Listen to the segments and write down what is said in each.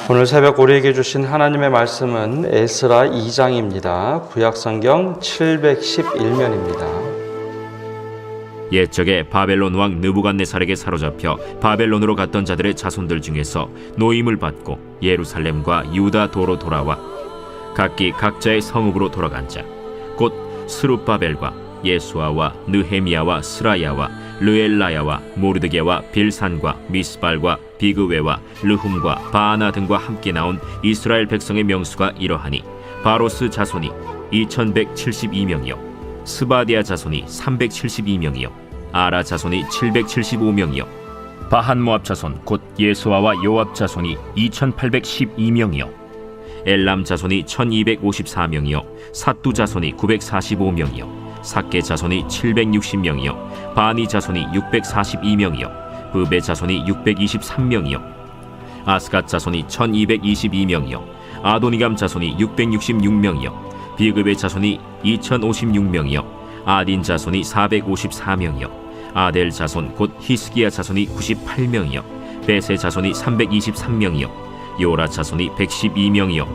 오늘 새벽 우리에게 주신 하나님의 말씀은 에스라 2장입니다. 구약성경 711면입니다. 옛적에 바벨론 왕 느부갓네살에게 사로잡혀 바벨론으로 갔던 자들의 자손들 중에서 노임을 받고 예루살렘과 유다 도로 돌아와 각기 각자의 성읍으로 돌아간 자, 곧 스룹바벨과 예수아와 느헤미야와 스라야와 르엘라야와 모르드게와 빌산과 미스발과 비그웨와 르훔과 바아나 등과 함께 나온 이스라엘 백성의 명수가 이러하니 바로스 자손이 2172명이요 스바디아 자손이 372명이요 아라 자손이 775명이요 바한모압 자손 곧 예수아와 요압 자손이 2812명이요 엘람 자손이 1254명이요 삿두 자손이 945명이요 삭게 자손이 760명이요 바니 자손이 642명이요 브베 자손이 623명이요 아스갓 자손이 1222명이요 아도니감 자손이 666명이요 비그베 자손이 2056명이요 아딘 자손이 454명이요 아델 자손 곧 히스기야 자손이 98명이요 베세 자손이 323명이요 요라 자손이 112명이요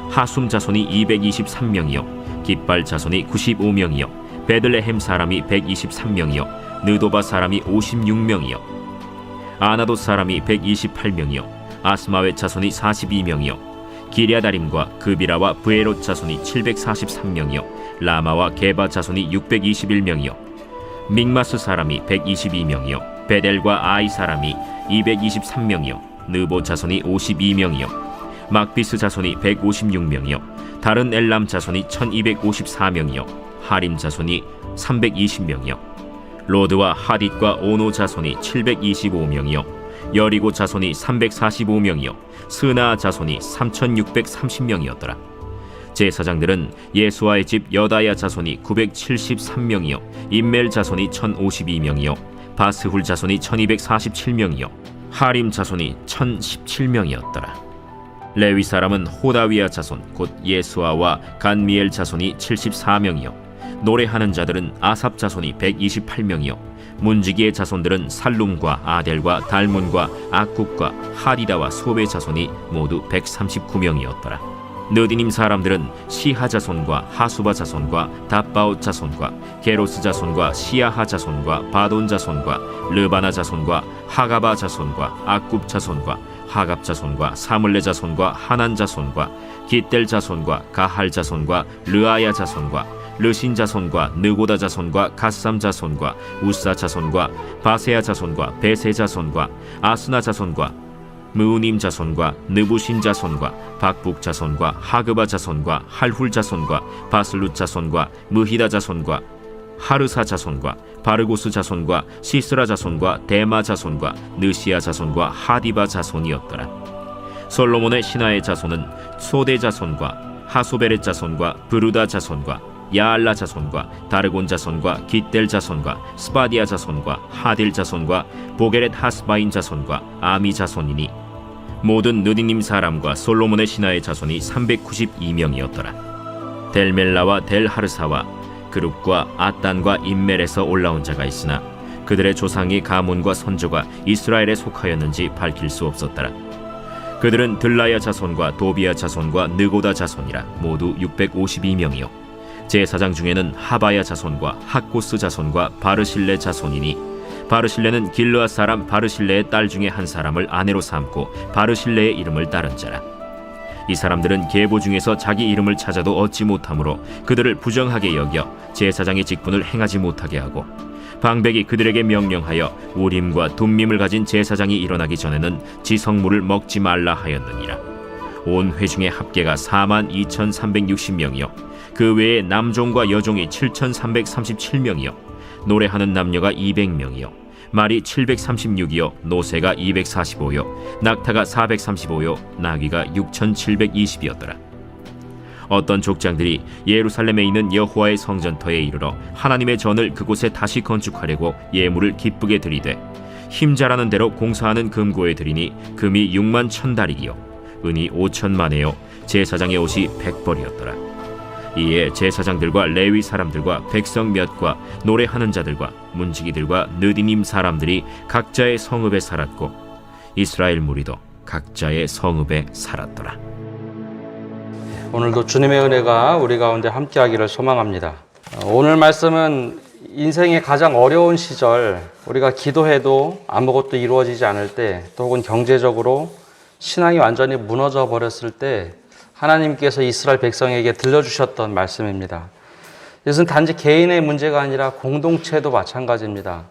하숨 자손이 223명이요 깃발 자손이 95명이요 베들레헴 사람이 123명이요 느도바 사람이 56명이요 아나도 사람이 128명이요 아스마웻 자손이 42명이요 기랴다림과 그비라와 브에롯 자손이 743명이요 라마와 게바 자손이 621명이요 믹마스 사람이 122명이요 베델과 아이 사람이 223명이요 느보 자손이 52명이요 막비스 자손이 156명이요 다른 엘람 자손이 1254명이요 하림 자손이 320명이요 로드와 하딧과 오노 자손이 725명이요 여리고 자손이 345명이요 스나 자손이 3630명이었더라. 제사장들은 예수아의 집 여다야 자손이 973명이요 임멜 자손이 1052명이요 바스훌 자손이 1247명이요 하림 자손이 1017명이었더라. 레위 사람은 호다위야 자손 곧 예수아와 간미엘 자손이 74명이요 노래하는 자들은 아삽 자손이 128명이요 문지기의 자손들은 살룸과 아델과 달문과 악국과 하디다와 소베 자손이 모두 139명이었더라. 느디님 사람들은 시하 자손과 하수바 자손과 답바옷 자손과 게로스 자손과 시야하 자손과 바돈 자손과 르바나 자손과 하가바 자손과 악굽 자손과 하갑 자손과 사물레 자손과 하난 자손과 깃델 자손과 가할 자손과 르아야 자손과 르신 자손과 느고다 자손과 갓삼 자손과 우사 자손과 바세야 자손과 베세 자손과 아스나 자손과 무우님 자손과 느부신 자손과 박북 자손과 하그바 자손과 할훌 자손과 바슬룻 자손과 무히다 자손과 하르사 자손과 바르고스 자손과 시스라 자손과 데마 자손과 느시아 자손과 하디바 자손이었더라. 솔로몬의 신하의 자손은 소대 자손과 하소베렛 자손과 브루다 자손과 야알라 자손과 다르곤 자손과 깃델 자손과 스바디아 자손과 하딜 자손과 보게렛 하스바인 자손과 아미 자손이니 모든 느디님 사람과 솔로몬의 신하의 자손이 392명이었더라. 델멜라와 델하르사와 그룹과 아단과 임멜에서 올라온 자가 있으나 그들의 조상이 가문과 선조가 이스라엘에 속하였는지 밝힐 수 없었더라. 그들은 들라야 자손과 도비야 자손과 느고다 자손이라 모두 652명이요 제사장 중에는 하바야 자손과 학고스 자손과 바르실레 자손이니 바르실레는 길르앗 사람 바르실레의 딸 중에 한 사람을 아내로 삼고 바르실레의 이름을 따른 자라. 이 사람들은 계보 중에서 자기 이름을 찾아도 얻지 못하므로 그들을 부정하게 여겨 제사장의 직분을 행하지 못하게 하고 방백이 그들에게 명령하여 우림과 둠밈을 가진 제사장이 일어나기 전에는 지성물을 먹지 말라 하였느니라. 온 회중의 합계가 42,360명이요 그 외에 남종과 여종이 7,337명이요 노래하는 남녀가 200명이요 말이 736이요 노새가 245요 낙타가 435요 나귀가 6,720이었더라. 어떤 족장들이 예루살렘에 있는 여호와의 성전터에 이르러 하나님의 전을 그곳에 다시 건축하려고 예물을 기쁘게 드리되 힘자라는 대로 공사하는 금고에 드리니 금이 6만 1,000다리기요 은이 5,000만에요 제사장의 옷이 100벌이었더라. 이에 제사장들과 레위 사람들과 백성 몇과 노래하는 자들과 문지기들과 느디님 사람들이 각자의 성읍에 살았고 이스라엘 무리도 각자의 성읍에 살았더라. 오늘도 주님의 은혜가 우리 가운데 함께하기를 소망합니다. 오늘 말씀은 인생의 가장 어려운 시절, 우리가 기도해도 아무것도 이루어지지 않을 때, 또 혹은 경제적으로 신앙이 완전히 무너져 버렸을 때 하나님께서 이스라엘 백성에게 들려주셨던 말씀입니다. 이것은 단지 개인의 문제가 아니라 공동체도 마찬가지입니다.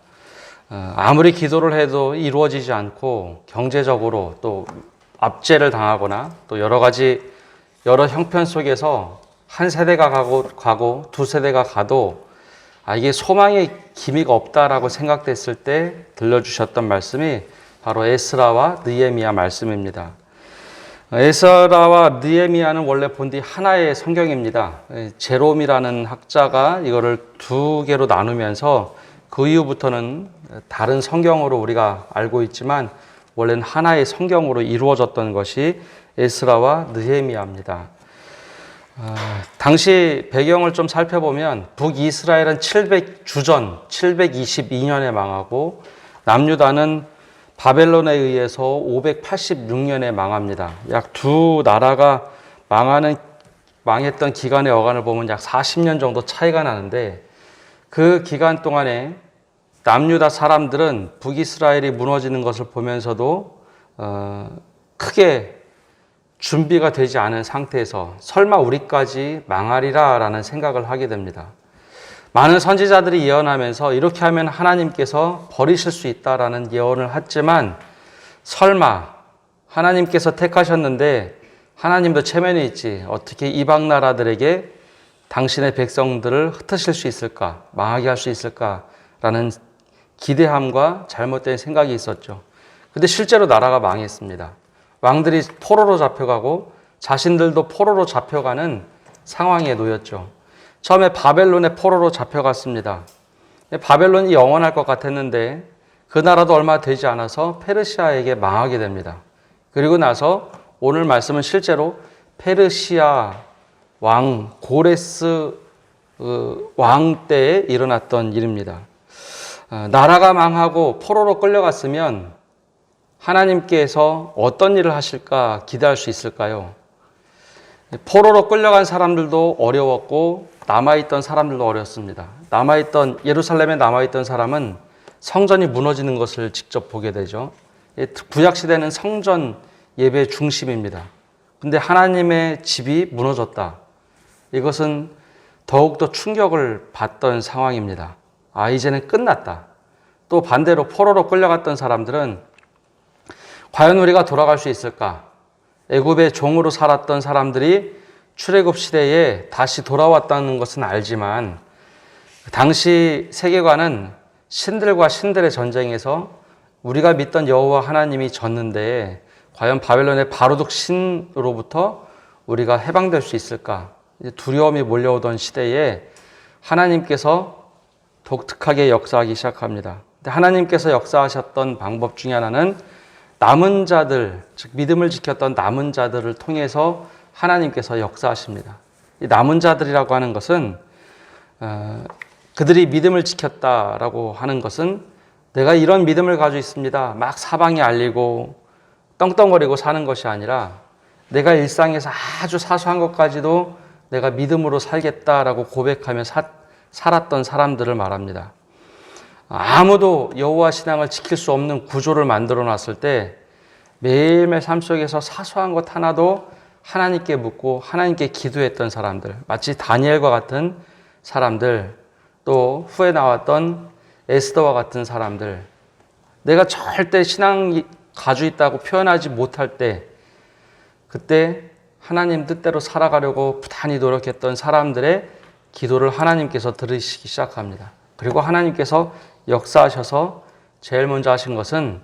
아무리 기도를 해도 이루어지지 않고 경제적으로 또 압제를 당하거나 또 여러 형편 속에서 한 세대가 가고 두 세대가 가도 이게 소망의 기미가 없다라고 생각됐을 때 들려주셨던 말씀이 바로 에스라와 느헤미야 말씀입니다. 에스라와 느헤미야는 원래 본디 하나의 성경입니다. 제롬이라는 학자가 이거를 두 개로 나누면서 그 이후부터는 다른 성경으로 우리가 알고 있지만 원래는 하나의 성경으로 이루어졌던 것이 에스라와 느헤미야입니다. 당시 배경을 좀 살펴보면 북이스라엘은 주전 722년에 망하고 남유다는 바벨론에 의해서 586년에 망합니다. 약 두 나라가 망했던 기간의 어간을 보면 약 40년 정도 차이가 나는데 그 기간 동안에 남유다 사람들은 북이스라엘이 무너지는 것을 보면서도 크게 준비가 되지 않은 상태에서 설마 우리까지 망하리라 라는 생각을 하게 됩니다. 많은 선지자들이 예언하면서 이렇게 하면 하나님께서 버리실 수 있다라는 예언을 했지만 설마 하나님께서 택하셨는데 하나님도 체면이 있지 어떻게 이방 나라들에게 당신의 백성들을 흩으실 수 있을까, 망하게 할 수 있을까라는 기대함과 잘못된 생각이 있었죠. 근데 실제로 나라가 망했습니다. 왕들이 포로로 잡혀가고 자신들도 포로로 잡혀가는 상황에 놓였죠. 처음에 바벨론의 포로로 잡혀갔습니다. 바벨론이 영원할 것 같았는데 그 나라도 얼마 되지 않아서 페르시아에게 망하게 됩니다. 그리고 나서 오늘 말씀은 실제로 페르시아 왕 고레스 왕 때에 일어났던 일입니다. 나라가 망하고 포로로 끌려갔으면 하나님께서 어떤 일을 하실까 기대할 수 있을까요? 포로로 끌려간 사람들도 어려웠고 남아있던 사람들도 어려웠습니다. 예루살렘에 남아있던 사람은 성전이 무너지는 것을 직접 보게 되죠. 구약시대는 성전 예배 중심입니다. 근데 하나님의 집이 무너졌다. 이것은 더욱더 충격을 받던 상황입니다. 이제는 끝났다. 또 반대로 포로로 끌려갔던 사람들은 과연 우리가 돌아갈 수 있을까? 애굽의 종으로 살았던 사람들이 출애굽 시대에 다시 돌아왔다는 것은 알지만 당시 세계관은 신들과 신들의 전쟁에서 우리가 믿던 여호와 하나님이 졌는데 과연 바벨론의 바로둑 신으로부터 우리가 해방될 수 있을까? 두려움이 몰려오던 시대에 하나님께서 독특하게 역사하기 시작합니다. 근데 하나님께서 역사하셨던 방법 중에 하나는 남은 자들, 즉 믿음을 지켰던 남은 자들을 통해서 하나님께서 역사하십니다. 이 남은 자들이라고 하는 것은 그들이 믿음을 지켰다라고 하는 것은 내가 이런 믿음을 가지고 있습니다. 막 사방에 알리고 떵떵거리고 사는 것이 아니라 내가 일상에서 아주 사소한 것까지도 내가 믿음으로 살겠다라고 고백하며 살았던 사람들을 말합니다. 아무도 여호와 신앙을 지킬 수 없는 구조를 만들어 놨을 때 매일매일 삶 속에서 사소한 것 하나도 하나님께 묻고 하나님께 기도했던 사람들, 마치 다니엘과 같은 사람들, 또 후에 나왔던 에스더와 같은 사람들, 내가 절대 신앙이 가지고 있다고 표현하지 못할 때 그때 하나님 뜻대로 살아가려고 부단히 노력했던 사람들의 기도를 하나님께서 들으시기 시작합니다. 그리고 하나님께서 역사하셔서 제일 먼저 하신 것은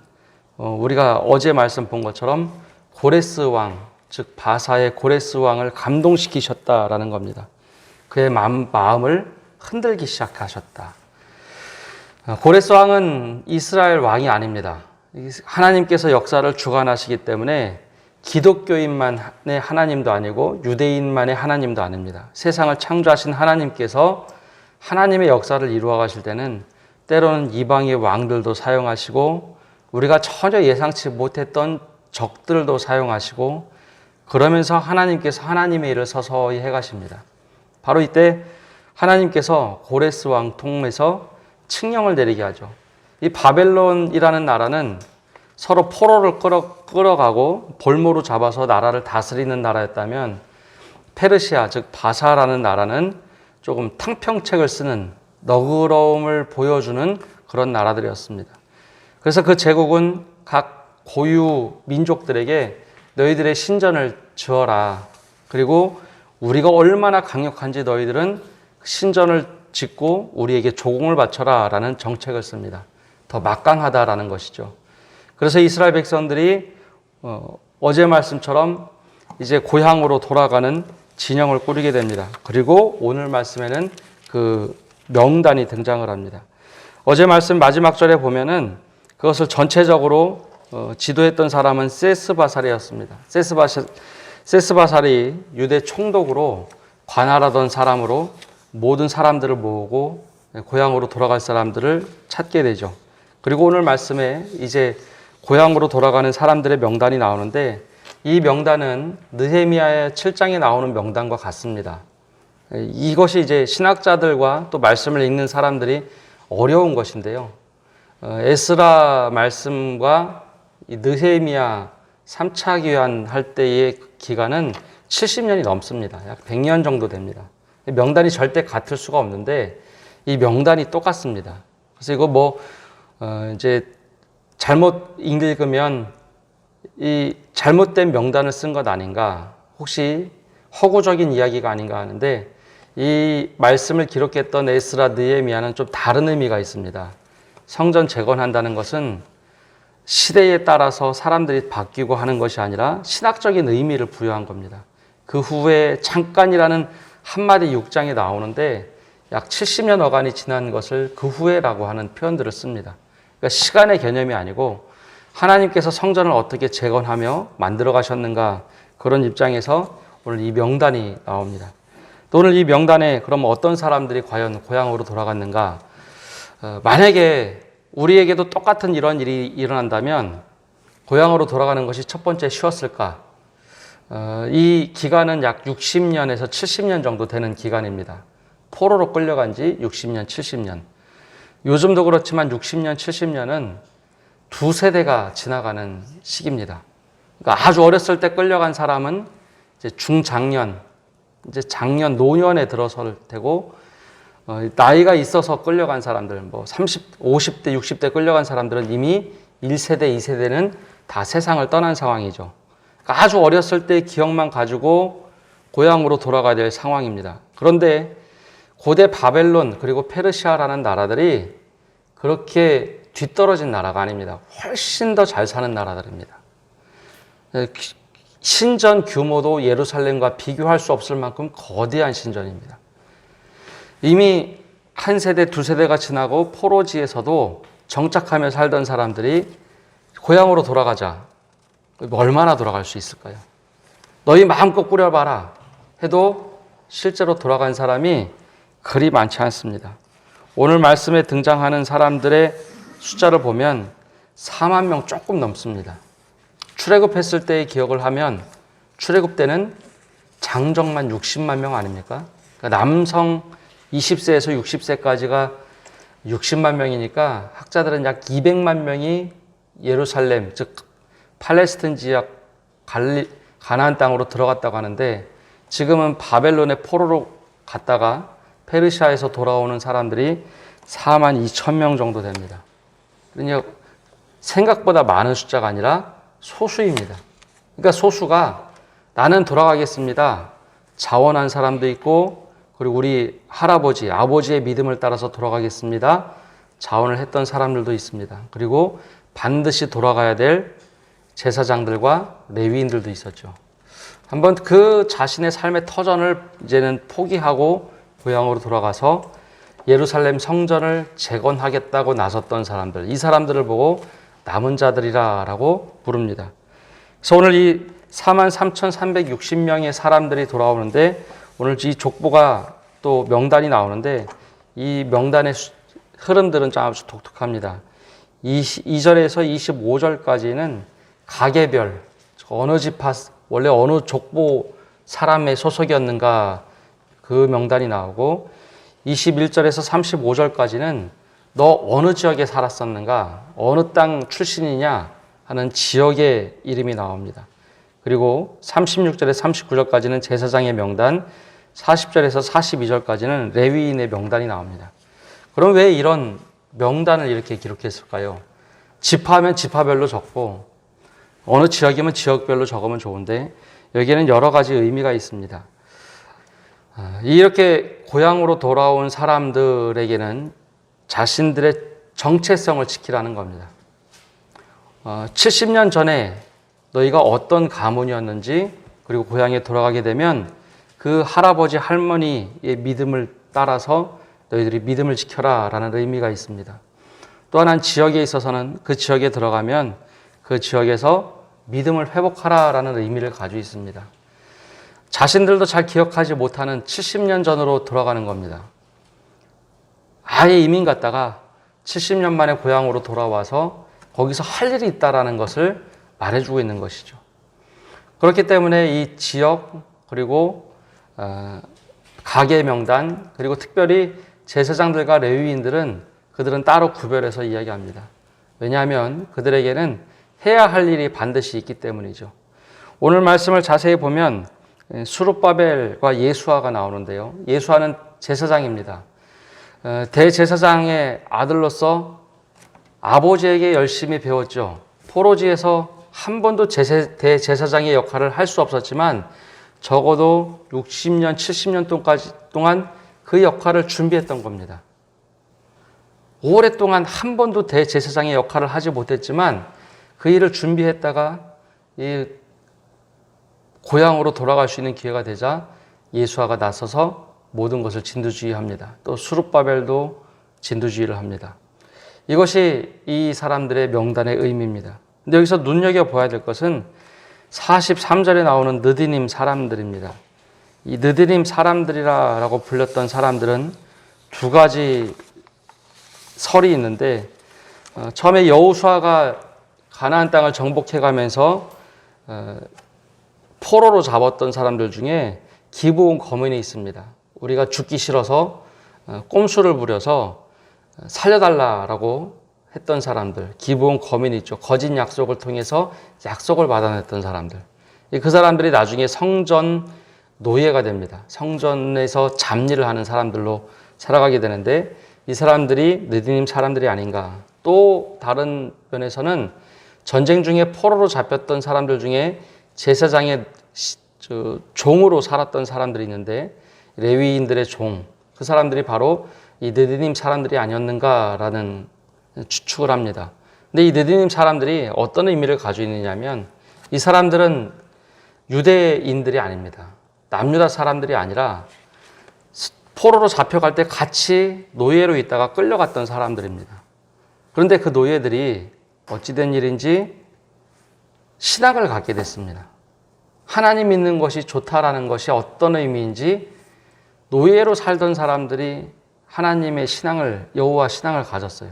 우리가 어제 말씀 본 것처럼 고레스 왕, 즉 바사의 고레스 왕을 감동시키셨다라는 겁니다. 그의 마음을 흔들기 시작하셨다. 고레스 왕은 이스라엘 왕이 아닙니다. 하나님께서 역사를 주관하시기 때문에 기독교인만의 하나님도 아니고 유대인만의 하나님도 아닙니다. 세상을 창조하신 하나님께서 하나님의 역사를 이루어 가실 때는 때로는 이방의 왕들도 사용하시고 우리가 전혀 예상치 못했던 적들도 사용하시고 그러면서 하나님께서 하나님의 일을 서서히 해가십니다. 바로 이때 하나님께서 고레스 왕 통해서 칙령을 내리게 하죠. 이 바벨론이라는 나라는 서로 포로를 끌어가고 볼모로 잡아서 나라를 다스리는 나라였다면 페르시아 즉 바사라는 나라는 조금 탕평책을 쓰는 너그러움을 보여주는 그런 나라들이었습니다. 그래서 그 제국은 각 고유 민족들에게 너희들의 신전을 지어라. 그리고 우리가 얼마나 강력한지 너희들은 신전을 짓고 우리에게 조공을 바쳐라 라는 정책을 씁니다. 더 막강하다라는 것이죠. 그래서 이스라엘 백성들이 어제 말씀처럼 이제 고향으로 돌아가는 진영을 꾸리게 됩니다. 그리고 오늘 말씀에는 그 명단이 등장을 합니다. 어제 말씀 마지막 절에 보면은 그것을 전체적으로 지도했던 사람은 세스바살이었습니다. 세스바살이 유대 총독으로 관할하던 사람으로 모든 사람들을 모으고 고향으로 돌아갈 사람들을 찾게 되죠. 그리고 오늘 말씀에 이제 고향으로 돌아가는 사람들의 명단이 나오는데 이 명단은 느헤미야의 7장에 나오는 명단과 같습니다. 이것이 이제 신학자들과 또 말씀을 읽는 사람들이 어려운 것인데요. 에스라 말씀과 이 느헤미야 3차 귀환할 때의 기간은 70년이 넘습니다. 약 100년 정도 됩니다. 명단이 절대 같을 수가 없는데 이 명단이 똑같습니다. 그래서 이거 이제 잘못 읽으면 이 잘못된 명단을 쓴 것 아닌가, 혹시 허구적인 이야기가 아닌가 하는데 이 말씀을 기록했던 에스라 느헤미야는 좀 다른 의미가 있습니다. 성전 재건한다는 것은 시대에 따라서 사람들이 바뀌고 하는 것이 아니라 신학적인 의미를 부여한 겁니다. 그 후에 잠깐이라는 한마디 6장에 나오는데 약 70년 어간이 지난 것을 그 후에라고 하는 표현들을 씁니다. 그러니까 시간의 개념이 아니고 하나님께서 성전을 어떻게 재건하며 만들어 가셨는가, 그런 입장에서 오늘 이 명단이 나옵니다. 또 오늘 이 명단에 그럼 어떤 사람들이 과연 고향으로 돌아갔는가? 만약에 우리에게도 똑같은 이런 일이 일어난다면 고향으로 돌아가는 것이 첫 번째 쉬웠을까? 이 기간은 약 60년에서 70년 정도 되는 기간입니다. 포로로 끌려간 지 60년, 70년. 요즘도 그렇지만 60년, 70년은 두 세대가 지나가는 시기입니다. 그러니까 아주 어렸을 때 끌려간 사람은 이제 중장년, 이제 장년, 노년에 들어설 테고, 나이가 있어서 끌려간 사람들, 30, 50대, 60대 끌려간 사람들은 이미 1세대, 2세대는 다 세상을 떠난 상황이죠. 그러니까 아주 어렸을 때 기억만 가지고 고향으로 돌아가야 될 상황입니다. 그런데 고대 바벨론 그리고 페르시아라는 나라들이 그렇게 뒤떨어진 나라가 아닙니다. 훨씬 더 잘 사는 나라들입니다. 신전 규모도 예루살렘과 비교할 수 없을 만큼 거대한 신전입니다. 이미 한 세대, 두 세대가 지나고 포로지에서도 정착하며 살던 사람들이 고향으로 돌아가자. 얼마나 돌아갈 수 있을까요? 너희 마음껏 꾸려봐라 해도 실제로 돌아간 사람이 그리 많지 않습니다. 오늘 말씀에 등장하는 사람들의 숫자를 보면 4만 명 조금 넘습니다. 출애굽했을 때의 기억을 하면 출애굽 때는 장정만 60만 명 아닙니까? 그러니까 남성 20세에서 60세까지가 60만 명이니까 학자들은 약 200만 명이 예루살렘, 즉 팔레스틴 지역 가나안 땅으로 들어갔다고 하는데 지금은 바벨론의 포로로 갔다가 페르시아에서 돌아오는 사람들이 4만 2천 명 정도 됩니다. 그러니까 생각보다 많은 숫자가 아니라 소수입니다. 그러니까 소수가 나는 돌아가겠습니다. 자원한 사람도 있고, 그리고 우리 할아버지, 아버지의 믿음을 따라서 돌아가겠습니다. 자원을 했던 사람들도 있습니다. 그리고 반드시 돌아가야 될 제사장들과 레위인들도 있었죠. 한번 그 자신의 삶의 터전을 이제는 포기하고 고향으로 돌아가서 예루살렘 성전을 재건하겠다고 나섰던 사람들, 이 사람들을 보고 남은 자들이라고 부릅니다. 그래서 오늘 이 43,360명의 사람들이 돌아오는데 오늘 이 족보가 또 명단이 나오는데 이 명단의 흐름들은 좀 아주 독특합니다. 2절에서 25절까지는 가계별, 어느 지파, 원래 어느 족보 사람의 소속이었는가 그 명단이 나오고 21절에서 35절까지는 너 어느 지역에 살았었는가, 어느 땅 출신이냐 하는 지역의 이름이 나옵니다. 그리고 36절에서 39절까지는 제사장의 명단, 40절에서 42절까지는 레위인의 명단이 나옵니다. 그럼 왜 이런 명단을 이렇게 기록했을까요? 지파하면 지파별로 적고 어느 지역이면 지역별로 적으면 좋은데 여기에는 여러 가지 의미가 있습니다. 이렇게 고향으로 돌아온 사람들에게는 자신들의 정체성을 지키라는 겁니다. 70년 전에 너희가 어떤 가문이었는지 그리고 고향에 돌아가게 되면 그 할아버지 할머니의 믿음을 따라서 너희들이 믿음을 지켜라 라는 의미가 있습니다. 또 하나는 지역에 있어서는 그 지역에 들어가면 그 지역에서 믿음을 회복하라 라는 의미를 가지고 있습니다. 자신들도 잘 기억하지 못하는 70년 전으로 돌아가는 겁니다. 아예 이민 갔다가 70년 만에 고향으로 돌아와서 거기서 할 일이 있다라는 것을 말해주고 있는 것이죠. 그렇기 때문에 이 지역 그리고 가계 명단 그리고 특별히 제사장들과 레위인들은 그들은 따로 구별해서 이야기합니다. 왜냐하면 그들에게는 해야 할 일이 반드시 있기 때문이죠. 오늘 말씀을 자세히 보면 수룹바벨과 예수아가 나오는데요. 예수아는 제사장입니다. 대제사장의 아들로서 아버지에게 열심히 배웠죠. 포로지에서 한 번도 대제사장의 역할을 할 수 없었지만 적어도 60년, 70년 동안 그 역할을 준비했던 겁니다. 오랫동안 한 번도 대제사장의 역할을 하지 못했지만 그 일을 준비했다가 이 고향으로 돌아갈 수 있는 기회가 되자 예수아가 나서서 모든 것을 진두지휘합니다. 또 수룹바벨도 진두지휘를 합니다. 이것이 이 사람들의 명단의 의미입니다. 근데 여기서 눈여겨봐야 될 것은 43절에 나오는 느디님 사람들입니다. 이 느디님 사람들이라고 불렸던 사람들은 두 가지 설이 있는데 처음에 여호수아가 가나안 땅을 정복해가면서 포로로 잡았던 사람들 중에 기브온 거민이 있습니다. 우리가 죽기 싫어서 꼼수를 부려서 살려달라라고 했던 사람들, 기브온 거민이 있죠. 거짓 약속을 통해서 약속을 받아냈던 사람들. 그 사람들이 나중에 성전 노예가 됩니다. 성전에서 잡일을 하는 사람들로 살아가게 되는데 이 사람들이 느디님 사람들이 아닌가. 또 다른 면에서는 전쟁 중에 포로로 잡혔던 사람들 중에 제사장의 종으로 살았던 사람들이 있는데 레위인들의 종, 그 사람들이 바로 이 느디님 사람들이 아니었는가라는 추측을 합니다. 근데 이 느디님 사람들이 어떤 의미를 가지고 있느냐면 이 사람들은 유대인들이 아닙니다. 남유다 사람들이 아니라 포로로 잡혀갈 때 같이 노예로 있다가 끌려갔던 사람들입니다. 그런데 그 노예들이 어찌된 일인지 신앙을 갖게 됐습니다. 하나님 믿는 것이 좋다라는 것이 어떤 의미인지 노예로 살던 사람들이 하나님의 신앙을, 여호와 신앙을 가졌어요.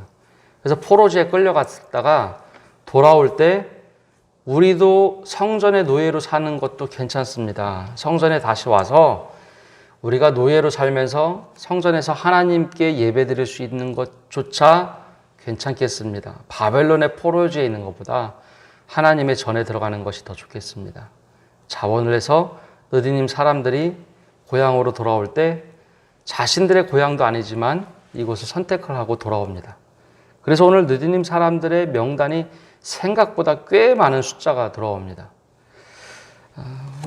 그래서 포로지에 끌려갔다가 돌아올 때 우리도 성전의 노예로 사는 것도 괜찮습니다. 성전에 다시 와서 우리가 노예로 살면서 성전에서 하나님께 예배드릴 수 있는 것조차 괜찮겠습니다. 바벨론의 포로지에 있는 것보다 하나님의 전에 들어가는 것이 더 좋겠습니다. 자원을 해서 느디님 사람들이 고향으로 돌아올 때 자신들의 고향도 아니지만 이곳을 선택을 하고 돌아옵니다. 그래서 오늘 느디님 사람들의 명단이 생각보다 꽤 많은 숫자가 들어옵니다.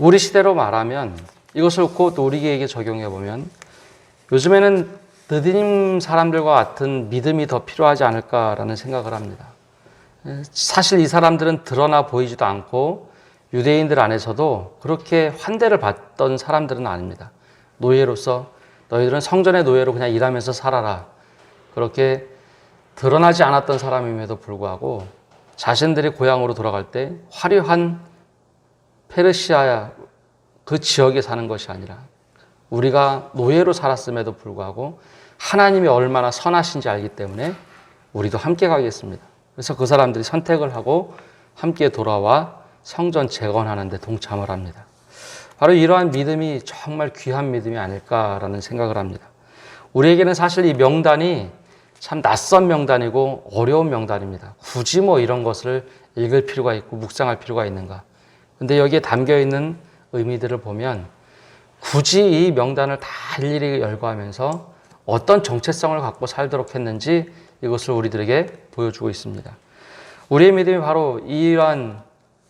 우리 시대로 말하면 이것을 곧 우리에게 적용해 보면 요즘에는 느디님 사람들과 같은 믿음이 더 필요하지 않을까라는 생각을 합니다. 사실 이 사람들은 드러나 보이지도 않고 유대인들 안에서도 그렇게 환대를 받던 사람들은 아닙니다. 노예로서 너희들은 성전의 노예로 그냥 일하면서 살아라. 그렇게 드러나지 않았던 사람임에도 불구하고 자신들이 고향으로 돌아갈 때 화려한 페르시아 그 지역에 사는 것이 아니라 우리가 노예로 살았음에도 불구하고 하나님이 얼마나 선하신지 알기 때문에 우리도 함께 가겠습니다. 그래서 그 사람들이 선택을 하고 함께 돌아와 성전 재건하는 데 동참을 합니다. 바로 이러한 믿음이 정말 귀한 믿음이 아닐까라는 생각을 합니다. 우리에게는 사실 이 명단이 참 낯선 명단이고 어려운 명단입니다. 굳이 뭐 이런 것을 읽을 필요가 있고 묵상할 필요가 있는가. 근데 여기에 담겨 있는 의미들을 보면 굳이 이 명단을 다 일일이 열거하면서 어떤 정체성을 갖고 살도록 했는지 이것을 우리들에게 보여주고 있습니다. 우리의 믿음이 바로 이러한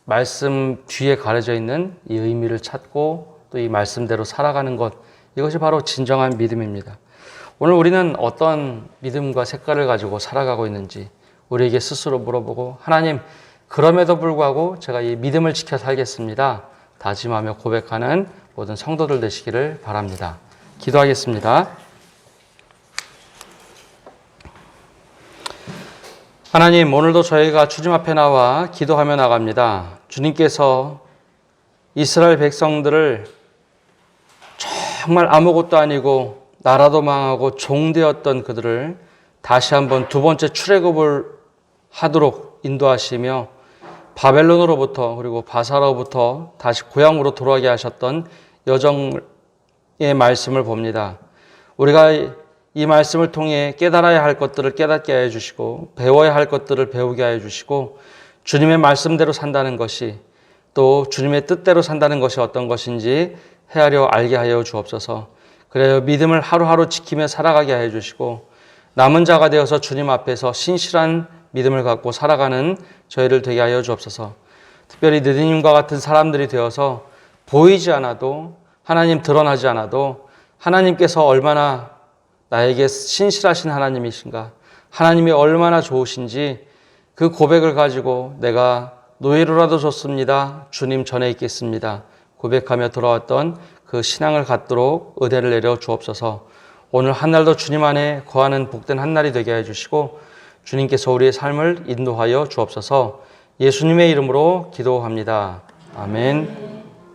말씀 뒤에 가려져 있는 이 의미를 찾고 또 이 말씀대로 살아가는 것, 이것이 바로 진정한 믿음입니다. 오늘 우리는 어떤 믿음과 색깔을 가지고 살아가고 있는지 우리에게 스스로 물어보고, 하나님, 그럼에도 불구하고 제가 이 믿음을 지켜 살겠습니다, 다짐하며 고백하는 모든 성도들 되시기를 바랍니다. 기도하겠습니다. 하나님, 오늘도 저희가 주님 앞에 나와 기도하며 나갑니다. 주님께서 이스라엘 백성들을 정말 아무것도 아니고 나라도 망하고 종되었던 그들을 다시 한번 두 번째 출애굽을 하도록 인도하시며 바벨론으로부터 그리고 바사로부터 다시 고향으로 돌아가게 하셨던 여정의 말씀을 봅니다. 우리가 이 말씀을 통해 깨달아야 할 것들을 깨닫게 하여 주시고 배워야 할 것들을 배우게 하여 주시고 주님의 말씀대로 산다는 것이 또 주님의 뜻대로 산다는 것이 어떤 것인지 헤아려 알게 하여 주옵소서. 그래요, 믿음을 하루하루 지키며 살아가게 하여 주시고 남은 자가 되어서 주님 앞에서 신실한 믿음을 갖고 살아가는 저희를 되게 하여 주옵소서. 특별히 느디님과 같은 사람들이 되어서 보이지 않아도, 하나님 드러나지 않아도 하나님께서 얼마나 나에게 신실하신 하나님이신가, 하나님이 얼마나 좋으신지 그 고백을 가지고 내가 노예로라도 좋습니다, 주님 전에 있겠습니다, 고백하며 돌아왔던 그 신앙을 갖도록 은혜를 내려 주옵소서. 오늘 한 날도 주님 안에 거하는 복된 한 날이 되게 해주시고 주님께서 우리의 삶을 인도하여 주옵소서. 예수님의 이름으로 기도합니다. 아멘.